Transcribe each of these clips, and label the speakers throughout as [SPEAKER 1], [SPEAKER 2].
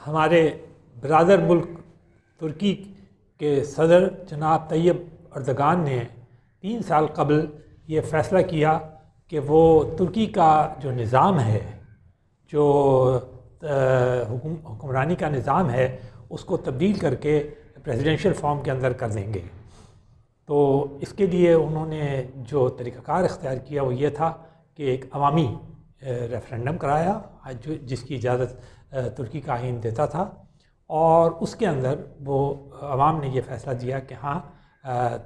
[SPEAKER 1] ہمارے برادر ملک ترکی کے صدر جناب طیب اردگان نے 3 سال قبل یہ فیصلہ کیا کہ وہ ترکی کا جو نظام ہے، جو حکمرانی کا نظام ہے، اس کو تبدیل کر کے پریزیڈنشل فارم کے اندر کر دیں گے۔ تو اس کے لیے انہوں نے جو طریقہ کار اختیار کیا وہ یہ تھا کہ ایک عوامی ریفرینڈم کرایا جس کی اجازت ترکی کا آئین دیتا تھا، اور اس کے اندر وہ عوام نے یہ فیصلہ دیا کہ ہاں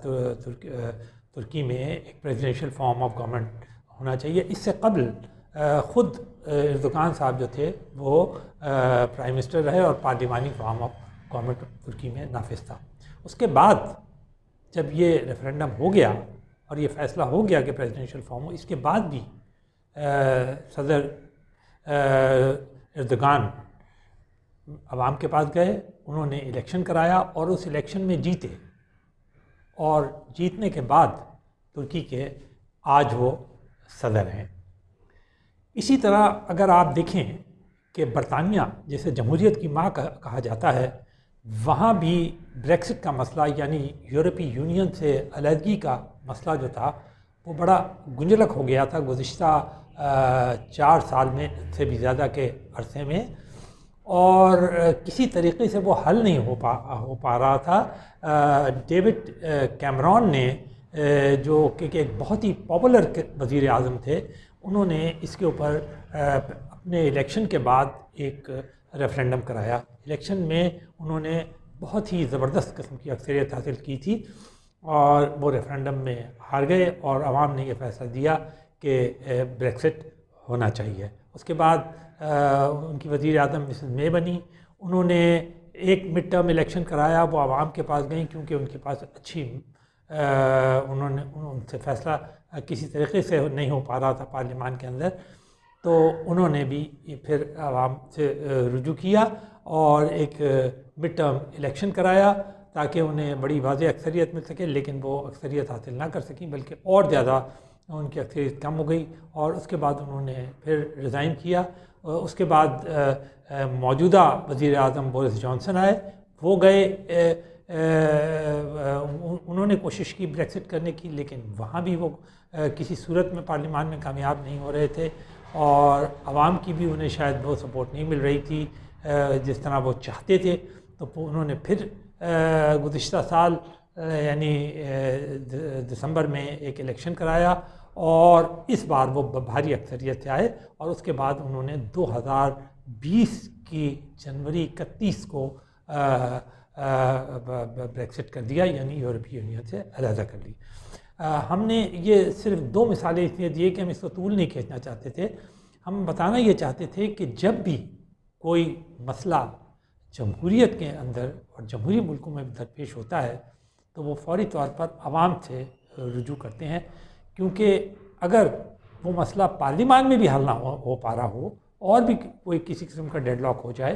[SPEAKER 1] ترکی میں ایک پریزیڈنشل فارم آف گورنمنٹ ہونا چاہیے۔ اس سے قبل خود اردگان صاحب جو تھے وہ پرائم منسٹر رہے اور پارلیمانی فارم آف گورنمنٹ ترکی میں نافذ تھا۔ اس کے بعد جب یہ ریفرینڈم ہو گیا اور یہ فیصلہ ہو گیا کہ پریزیڈنشل فارم ہو، اس کے بعد بھی صدر اردگان عوام کے پاس گئے، انہوں نے الیکشن کرایا اور اس الیکشن میں جیتے، اور جیتنے کے بعد ترکی کے آج وہ صدر ہیں۔ اسی طرح اگر آپ دیکھیں کہ برطانیہ جسے جمہوریت کی ماں کہا جاتا ہے، وہاں بھی بریکسٹ کا مسئلہ یعنی یورپی یونین سے علیحدگی کا مسئلہ جو تھا وہ بڑا گنجلک ہو گیا تھا گزشتہ 4 سال میں سے بھی زیادہ کے عرصے میں، اور کسی طریقے سے وہ حل نہیں ہو پا رہا تھا۔ ڈیوڈ کیمرون نے جو کہ ایک بہت ہی پاپولر وزیر اعظم تھے، انہوں نے اس کے اوپر اپنے الیکشن کے بعد ایک ریفرینڈم کرایا۔ الیکشن میں انہوں نے بہت ہی زبردست قسم کی اکثریت حاصل کی تھی اور وہ ریفرینڈم میں ہار گئے، اور عوام نے یہ فیصلہ دیا کہ بریکسٹ ہونا چاہیے۔ اس کے بعد ان کی وزیر اعظم مسز مے بنی، انہوں نے ایک مڈ ٹرم الیکشن کرایا، وہ عوام کے پاس گئیں کیونکہ ان کے پاس اچھی ان سے فیصلہ کسی طریقے سے نہیں ہو پا رہا تھا پارلیمان کے اندر، تو انہوں نے بھی پھر عوام سے رجوع کیا اور ایک مڈ ٹرم الیکشن کرایا تاکہ انہیں بڑی واضح اکثریت مل سکے، لیکن وہ اکثریت حاصل نہ کر سکیں بلکہ اور زیادہ ان کی اکثریت کم ہو گئی، اور اس کے بعد انہوں نے پھر ریزائن کیا۔ اس کے بعد موجودہ وزیر اعظم بورس جانسن آئے، وہ گئے، انہوں نے کوشش کی بریکسٹ کرنے کی، لیکن وہاں بھی وہ کسی صورت میں پارلیمان میں کامیاب نہیں ہو رہے تھے، اور عوام کی بھی انہیں شاید وہ سپورٹ نہیں مل رہی تھی جس طرح وہ چاہتے تھے۔ تو انہوں نے پھر گزشتہ سال یعنی دسمبر میں ایک الیکشن کرایا، اور اس بار وہ بھاری اکثریت سے آئے، اور اس کے بعد انہوں نے 2020 کی جنوری 31 کو بریکسٹ کر دیا، یعنی یورپی یونین سے علیحدہ کر لی۔ ہم نے یہ صرف 2 مثالیں اس لیے دیے کہ ہم اس کو طول نہیں کھینچنا چاہتے تھے، ہم بتانا یہ چاہتے تھے کہ جب بھی کوئی مسئلہ جمہوریت کے اندر اور جمہوری ملکوں میں درپیش ہوتا ہے تو وہ فوری طور پر عوام سے رجوع کرتے ہیں، کیونکہ اگر وہ مسئلہ پارلیمان میں بھی حل نہ ہو پا رہا ہو اور بھی کوئی کسی قسم کا ڈیڈ لاک ہو جائے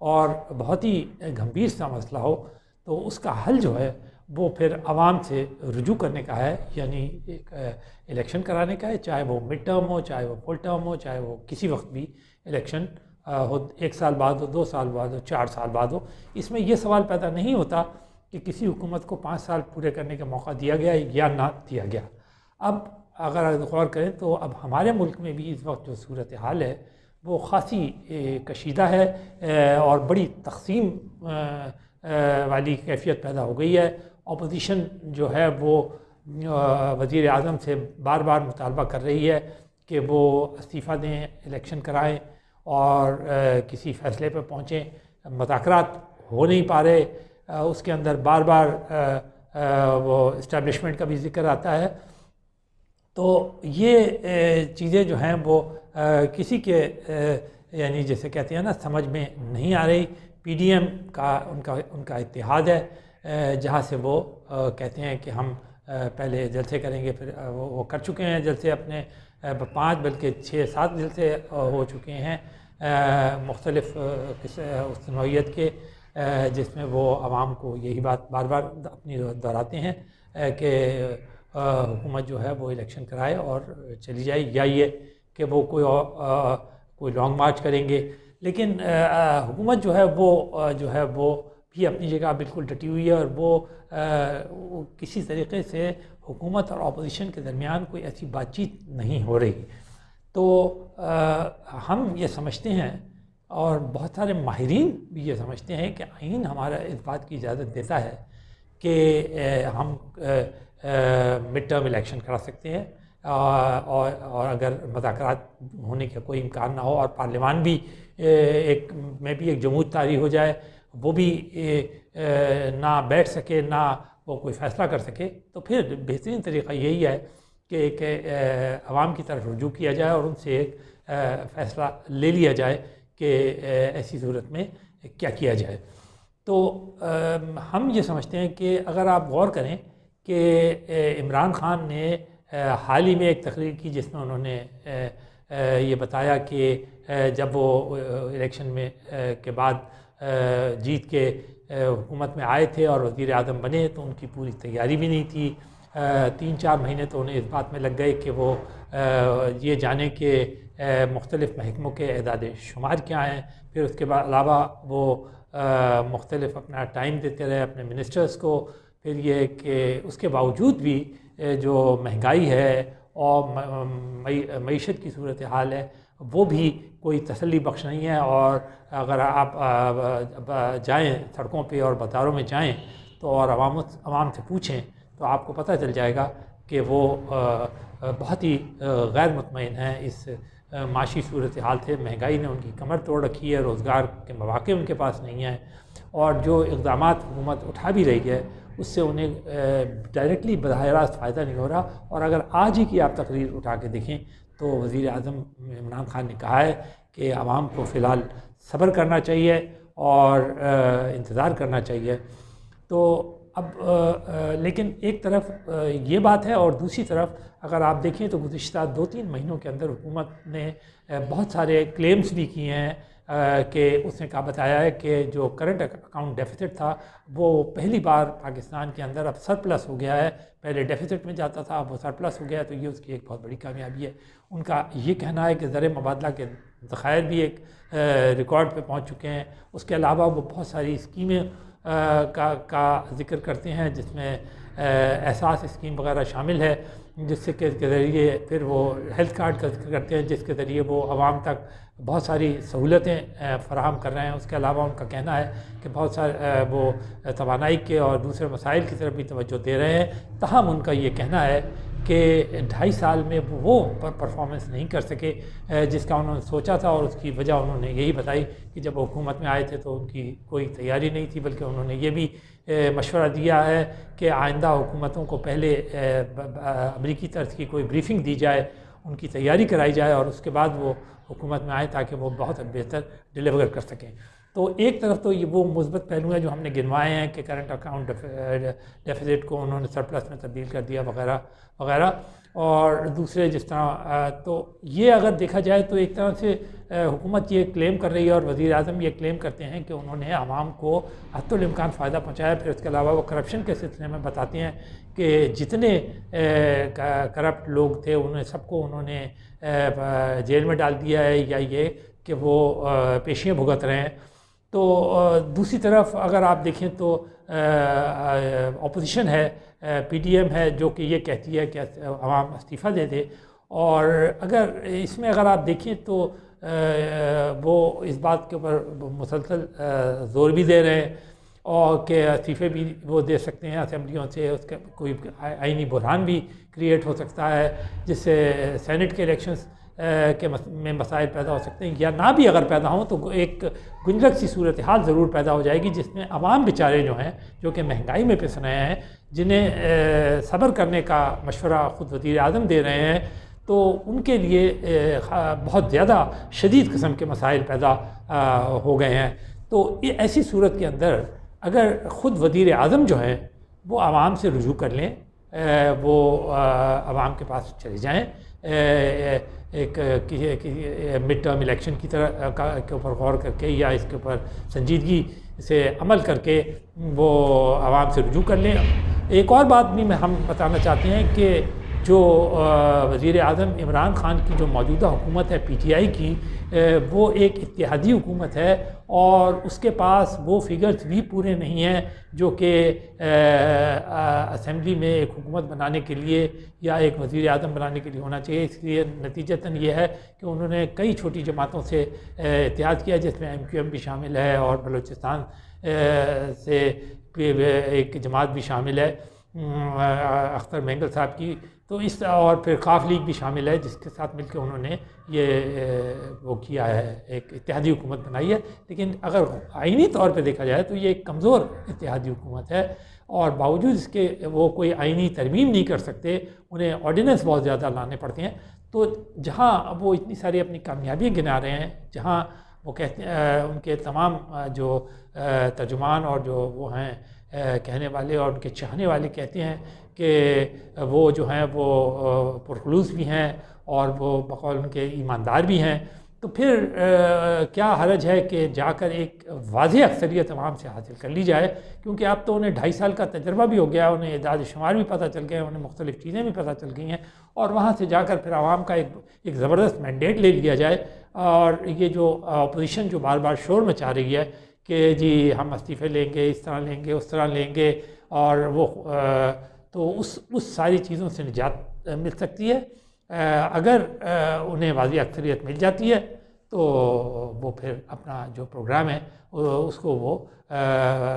[SPEAKER 1] اور بہت ہی گمبھیر سا مسئلہ ہو، تو اس کا حل جو ہے وہ پھر عوام سے رجوع کرنے کا ہے، یعنی ایک الیکشن کرانے کا ہے، چاہے وہ مڈ ٹرم ہو، چاہے وہ فل ٹرم ہو، چاہے وہ کسی وقت بھی الیکشن ہو، 1 سال بعد ہو، 2 سال بعد ہو، 4 سال بعد ہو۔ اس میں یہ سوال پیدا نہیں ہوتا کہ کسی حکومت کو 5 سال پورے کرنے کا موقع دیا گیا یا نہ دیا گیا۔ اب اگر غور کریں تو اب ہمارے ملک میں بھی اس وقت جو صورتحال ہے وہ خاصی کشیدہ ہے اور بڑی تقسیم والی کیفیت پیدا ہو گئی ہے۔ اپوزیشن جو ہے وہ وزیر اعظم سے بار بار مطالبہ کر رہی ہے کہ وہ استعفیٰ دیں، الیکشن کرائیں اور کسی فیصلے پہ پہنچیں۔ مذاکرات ہو نہیں پا رہے، اس کے اندر بار بار وہ اسٹیبلشمنٹ کا بھی ذکر آتا ہے۔ تو یہ چیزیں جو ہیں وہ کسی کے یعنی جیسے کہتے ہیں نا سمجھ میں نہیں آ رہی۔ پی ڈی ایم کا ان کا اتحاد ہے جہاں سے وہ کہتے ہیں کہ ہم پہلے جلسے کریں گے، پھر وہ کر چکے ہیں جلسے اپنے 5 بلکہ 6-7 جلسے ہو چکے ہیں مختلف اس نوعیت کے، جس میں وہ عوام کو یہی بات بار بار اپنی دہراتے ہیں کہ حکومت جو ہے وہ الیکشن کرائے اور چلی جائے، یا یہ کہ وہ کوئی لانگ مارچ کریں گے۔ لیکن حکومت جو ہے وہ بھی اپنی جگہ بالکل ڈٹی ہوئی ہے، اور وہ کسی طریقے سے حکومت اور اپوزیشن کے درمیان کوئی ایسی بات چیت نہیں ہو رہی۔ تو ہم یہ سمجھتے ہیں، اور بہت سارے ماہرین بھی یہ سمجھتے ہیں کہ آئین ہمارا اس بات کی اجازت دیتا ہے کہ ہم مڈ ٹرم الیکشن کرا سکتے ہیں، اور اگر مذاکرات ہونے کا کوئی امکان نہ ہو اور پارلیمان بھی ایک جمود طاری ہو جائے، وہ بھی نہ بیٹھ سکے، نہ وہ کوئی فیصلہ کر سکے، تو پھر بہترین طریقہ یہی ہے کہ عوام کی طرف رجوع کیا جائے اور ان سے ایک فیصلہ لے لیا جائے کہ ایسی صورت میں کیا کیا جائے۔ تو ہم یہ سمجھتے ہیں کہ اگر آپ غور کریں کہ عمران خان نے حال ہی میں ایک تقریر کی جس میں انہوں نے یہ بتایا کہ جب وہ الیکشن میں کے بعد جیت کے حکومت میں آئے تھے اور وزیر اعظم بنے تو ان کی پوری تیاری بھی نہیں تھی، 3-4 مہینے تو انہیں اس بات میں لگ گئے کہ وہ یہ جانیں کہ مختلف محکموں کے اعداد شمار کیا ہیں، پھر اس کے علاوہ وہ مختلف اپنا ٹائم دیتے رہے اپنے منسٹرز کو، پھر یہ کہ اس کے باوجود بھی جو مہنگائی ہے اور معیشت کی صورتحال ہے وہ بھی کوئی تسلی بخش نہیں ہے، اور اگر آپ جائیں سڑکوں پہ اور بازاروں میں جائیں تو اور عوام سے پوچھیں تو آپ کو پتہ چل جائے گا کہ وہ بہت ہی غیر مطمئن ہیں اس معاشی صورتحال سے۔ مہنگائی نے ان کی کمر توڑ رکھی ہے، روزگار کے مواقع ان کے پاس نہیں ہیں، اور جو اقدامات حکومت اٹھا بھی رہی ہے اس سے انہیں ڈائریکٹلی براہ راست فائدہ نہیں ہو رہا۔ اور اگر آج ہی کی آپ تقریر اٹھا کے دیکھیں تو وزیر اعظم عمران خان نے کہا ہے کہ عوام کو فی الحال صبر کرنا چاہیے اور انتظار کرنا چاہیے۔ تو اب لیکن ایک طرف یہ بات ہے، اور دوسری طرف اگر آپ دیکھیں تو گزشتہ 2-3 مہینوں کے اندر حکومت نے بہت سارے کلیمز بھی کیے ہیں کہ اس نے کہا بتایا ہے کہ جو کرنٹ اکاؤنٹ ڈیفیسٹ تھا وہ پہلی بار پاکستان کے اندر اب سرپلس ہو گیا ہے، پہلے ڈیفیسٹ میں جاتا تھا اب وہ سرپلس ہو گیا، تو یہ اس کی ایک بہت بڑی کامیابی ہے۔ ان کا یہ کہنا ہے کہ زر مبادلہ کے ذخائر بھی ایک ریکارڈ پہ پہنچ چکے ہیں۔ اس کے علاوہ وہ بہت ساری اسکیمیں کا ذکر کرتے ہیں جس میں احساس اسکیم وغیرہ شامل ہے، جس سے کے ذریعے پھر وہ ہیلتھ کارڈ کا ذکر کرتے ہیں جس کے ذریعے وہ عوام تک بہت ساری سہولتیں فراہم کر رہے ہیں۔ اس کے علاوہ ان کا کہنا ہے کہ بہت سارے وہ توانائی کے اور دوسرے مسائل کی طرف بھی توجہ دے رہے ہیں، تاہم ان کا یہ کہنا ہے کہ 2.5 سال میں وہ پرفارمنس نہیں کر سکے جس کا انہوں نے سوچا تھا، اور اس کی وجہ انہوں نے یہی بتائی کہ جب وہ حکومت میں آئے تھے تو ان کی کوئی تیاری نہیں تھی، بلکہ انہوں نے یہ بھی مشورہ دیا ہے کہ آئندہ حکومتوں کو پہلے امریکی طرز کی کوئی بریفنگ دی جائے، ان کی تیاری کرائی جائے اور اس کے بعد وہ حکومت میں آئے تاکہ وہ بہت بہتر ڈیلیور کر سکیں۔ تو ایک طرف تو یہ وہ مثبت پہلو ہیں جو ہم نے گنوائے ہیں کہ کرنٹ اکاؤنٹ ڈیفیسٹ کو انہوں نے سرپلس میں تبدیل کر دیا وغیرہ وغیرہ، اور دوسرے جس طرح تو یہ اگر دیکھا جائے تو ایک طرح سے حکومت یہ کلیم کر رہی ہے اور وزیر اعظم یہ کلیم کرتے ہیں کہ انہوں نے عوام کو حتی الامکان فائدہ پہنچایا۔ پھر اس کے علاوہ وہ کرپشن کے سلسلے میں بتاتے ہیں کہ جتنے کرپٹ لوگ تھے انہیں سب کو انہوں نے جیل میں ڈال دیا ہے، یا یہ کہ وہ پیشیاں بھگت رہے ہیں۔ تو دوسری طرف اگر آپ دیکھیں تو اپوزیشن ہے، پی ڈی ایم ہے، جو کہ یہ کہتی ہے کہ عوام استعفیٰ دے دے، اور اگر اس میں اگر آپ دیکھیں تو وہ اس بات کے اوپر مسلسل زور بھی دے رہے ہیں اور کہ استعفے بھی وہ دے سکتے ہیں اسمبلیوں سے، اس کا کوئی آئینی بحران بھی کریٹ ہو سکتا ہے جس سے سینٹ کے الیکشنز کے میں مسائل پیدا ہو سکتے ہیں، یا نہ بھی اگر پیدا ہوں تو ایک گنجلک سی صورتحال ضرور پیدا ہو جائے گی جس میں عوام بیچارے جو ہیں جو کہ مہنگائی میں پس رہے ہیں، جنہیں صبر کرنے کا مشورہ خود وزیر اعظم دے رہے ہیں، تو ان کے لیے بہت زیادہ شدید قسم کے مسائل پیدا ہو گئے ہیں۔ تو یہ ایسی صورت کے اندر اگر خود وزیر اعظم جو ہیں وہ عوام سے رجوع کر لیں، وہ عوام کے پاس چلے جائیں، ایک مڈ ٹرم الیکشن کی طرح کے اوپر غور کر کے یا اس کے اوپر سنجیدگی سے عمل کر کے وہ عوام سے رجوع کر لیں۔ ایک اور بات بھی ہم بتانا چاہتے ہیں کہ جو وزیر اعظم عمران خان کی جو موجودہ حکومت ہے PTI کی، وہ ایک اتحادی حکومت ہے، اور اس کے پاس وہ فگرز بھی پورے نہیں ہیں جو کہ اسمبلی میں ایک حکومت بنانے کے لیے یا ایک وزیر اعظم بنانے کے لیے ہونا چاہیے۔ اس لیے نتیجتاً یہ ہے کہ انہوں نے کئی چھوٹی جماعتوں سے اتحاد کیا، جس میں MQM بھی شامل ہے، اور بلوچستان سے ایک جماعت بھی شامل ہے اختر مینگل صاحب کی، تو اس اور پھر قاف لیگ بھی شامل ہے، جس کے ساتھ مل کے انہوں نے یہ وہ کیا ہے، ایک اتحادی حکومت بنائی ہے۔ لیکن اگر آئینی طور پہ دیکھا جائے تو یہ ایک کمزور اتحادی حکومت ہے، اور باوجود اس کے وہ کوئی آئینی ترمیم نہیں کر سکتے، انہیں آرڈیننس بہت زیادہ لانے پڑتے ہیں۔ تو جہاں اب وہ اتنی ساری اپنی کامیابی گنا رہے ہیں، جہاں وہ کہتے ہیں ان کے تمام جو ترجمان اور جو وہ ہیں کہنے والے اور ان کے چاہنے والے کہتے ہیں کہ وہ جو ہیں وہ پرخلوص بھی ہیں اور وہ بقول ان کے ایماندار بھی ہیں، تو پھر کیا حرج ہے کہ جا کر ایک واضح اکثریت عوام سے حاصل کر لی جائے، کیونکہ اب تو انہیں 2.5 سال کا تجربہ بھی ہو گیا، انہیں اعداد و شمار بھی پتہ چل گئے، انہیں مختلف چیزیں بھی پتہ چل گئی ہیں، اور وہاں سے جا کر پھر عوام کا ایک زبردست مینڈیٹ لے لیا جائے۔ اور یہ جو اپوزیشن جو بار بار شور مچا رہی ہے کہ جی ہم استعفے لیں گے، اس طرح لیں گے، اس طرح لیں گے، اور وہ تو اس ساری چیزوں سے نجات مل سکتی ہے اگر انہیں واضح اکثریت مل جاتی ہے، تو وہ پھر اپنا جو پروگرام ہے اس کو وہ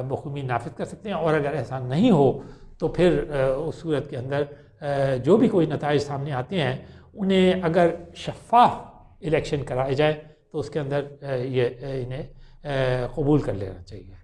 [SPEAKER 1] بخوبی نافذ کر سکتے ہیں۔ اور اگر ایسا نہیں ہو تو پھر اس صورت کے اندر جو بھی کوئی نتائج سامنے آتے ہیں، انہیں اگر شفاف الیکشن کرائے جائے تو اس کے اندر یہ انہیں قبول کر لینا چاہیے۔